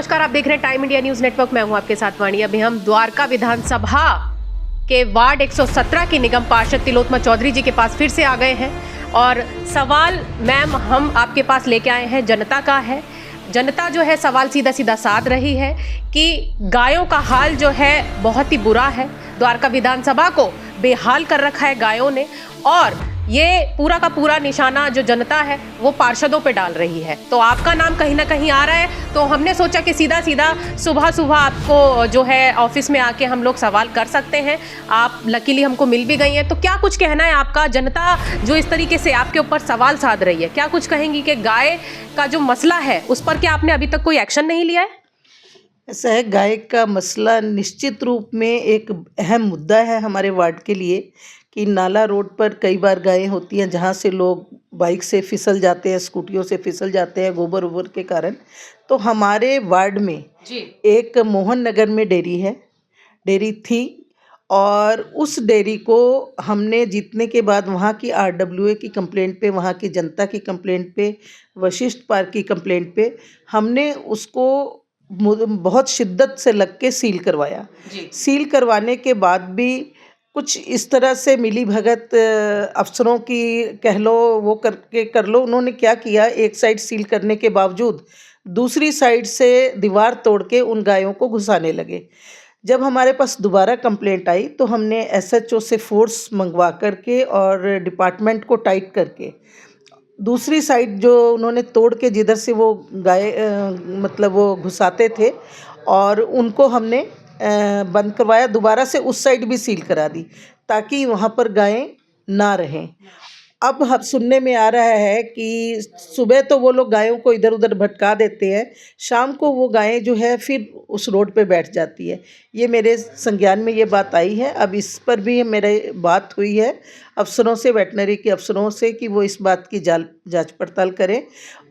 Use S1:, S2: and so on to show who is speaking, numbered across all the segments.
S1: नमस्कार, आप देख रहे हैं टाइम इंडिया न्यूज नेटवर्क। मैं हूं आपके साथ वाणी। अभी हम द्वारका विधानसभा के वार्ड 117 की निगम पार्षद तिलोत्तमा चौधरी जी के पास फिर से आ गए हैं और सवाल मैम हम आपके पास लेके आए हैं जनता का है। जनता जो है सवाल सीधा सीधा साध रही है कि गायों का हाल जो है बहुत ही बुरा है। द्वारका विधानसभा को बेहाल कर रखा है गायों ने और ये पूरा का पूरा निशाना जो जनता है वो पार्षदों पे डाल रही है। तो आपका नाम कहीं ना कहीं आ रहा है, तो हमने सोचा कि सीधा सीधा सुबह सुबह आपको जो है ऑफिस में आके हम लोग सवाल कर सकते हैं। आप लकीली हमको मिल भी गई हैं, तो क्या कुछ कहना है आपका? जनता जो इस तरीके से आपके ऊपर सवाल साध रही है, क्या कुछ कहेंगी कि गाय का जो मसला है उस पर क्या आपने अभी तक कोई एक्शन नहीं लिया है?
S2: ऐसा है, गाय का मसला निश्चित रूप में एक अहम मुद्दा है हमारे वार्ड के लिए कि नाला रोड पर कई बार गायें होती हैं जहाँ से लोग बाइक से फिसल जाते हैं, स्कूटियों से फिसल जाते हैं गोबर वोबर के कारण। तो हमारे वार्ड में
S1: जी
S2: एक मोहन नगर में डेयरी थी और उस डेयरी को हमने जीतने के बाद वहाँ की RWA की कंप्लेंट पे, वहाँ की जनता की कंप्लेंट पे, वशिष्ठ पार्क की कंप्लेंट पे हमने उसको बहुत शिद्दत से लग के सील करवाया। सील करवाने के बाद भी कुछ इस तरह से मिली भगत अफसरों की कह लो, वो करके कर लो। उन्होंने क्या किया, एक साइड सील करने के बावजूद दूसरी साइड से दीवार तोड़ के उन गायों को घुसाने लगे। जब हमारे पास दोबारा कंप्लेंट आई तो हमने SHO से फोर्स मंगवा करके और डिपार्टमेंट को टाइट करके दूसरी साइड जो उन्होंने तोड़ के जिधर से वो गाय मतलब वो घुसाते थे और उनको हमने बंद करवाया, दोबारा से उस साइड भी सील करा दी ताकि वहाँ पर गायें ना रहें। अब हम सुनने में आ रहा है कि सुबह तो वो लोग गायों को इधर उधर भटका देते हैं, शाम को वो गायें जो है फिर उस रोड पे बैठ जाती है। ये मेरे संज्ञान में ये बात आई है। अब इस पर भी मेरे बात हुई है अफसरों से, वेटनरी के अफसरों से, कि वो इस बात की जांच पड़ताल करें।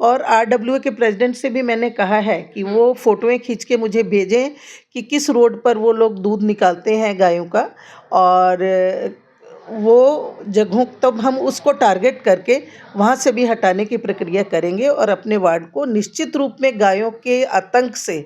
S2: और RWA के प्रेसिडेंट से भी मैंने कहा है कि वो फ़ोटोएं खींच के मुझे भेजें कि किस रोड पर वो लोग दूध निकालते हैं गायों का, और वो जगहों तब हम उसको टारगेट करके वहाँ से भी हटाने की प्रक्रिया करेंगे और अपने वार्ड को निश्चित रूप में गायों के आतंक से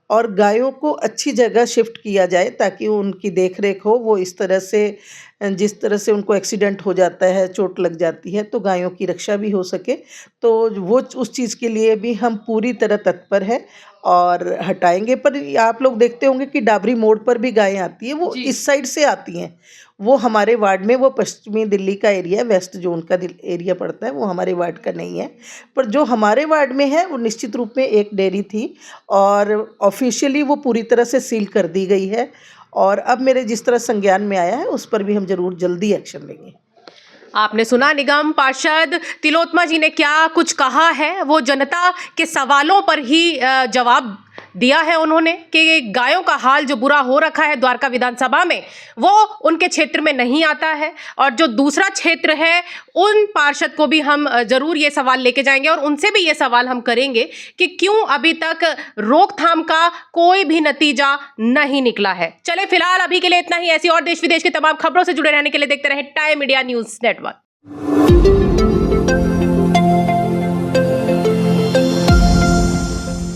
S2: और गायों को अच्छी जगह शिफ्ट किया जाए ताकि उनकी देख रेख हो। वो इस तरह से, जिस तरह से उनको एक्सीडेंट हो जाता है, चोट लग जाती है, तो गायों की रक्षा भी हो सके। तो वो उस चीज़ के लिए भी हम पूरी तरह तत्पर हैं और हटाएंगे। पर आप लोग देखते होंगे कि डाबरी मोड़ पर भी गायें आती है, वो इस साइड से आती हैं। वो हमारे वार्ड में, वो पश्चिमी दिल्ली का एरिया, वेस्ट जोन का एरिया पड़ता है, वो हमारे वार्ड का नहीं है। पर जो हमारे वार्ड में है वो निश्चित रूप में एक डेयरी थी और ऑफिशियली वो पूरी तरह से सील कर दी गई है। और अब मेरे जिस तरह संज्ञान में आया है उस पर भी हम जरूर जल्दी एक्शन लेंगे।
S1: आपने सुना निगम पार्षद तिलोत्तमा जी ने क्या कुछ कहा है। वो जनता के सवालों पर ही जवाब दिया है उन्होंने कि गायों का हाल जो बुरा हो रखा है द्वारका विधानसभा में वो उनके क्षेत्र में नहीं आता है। और जो दूसरा क्षेत्र है उन पार्षद को भी हम जरूर ये सवाल लेके जाएंगे और उनसे भी ये सवाल हम करेंगे कि क्यों अभी तक रोकथाम का कोई भी नतीजा नहीं निकला है। चले फिलहाल अभी के लिए इतना ही। ऐसी और देश विदेश की तमाम खबरों से जुड़े रहने के लिए देखते रहें टाइम इंडिया न्यूज नेटवर्क।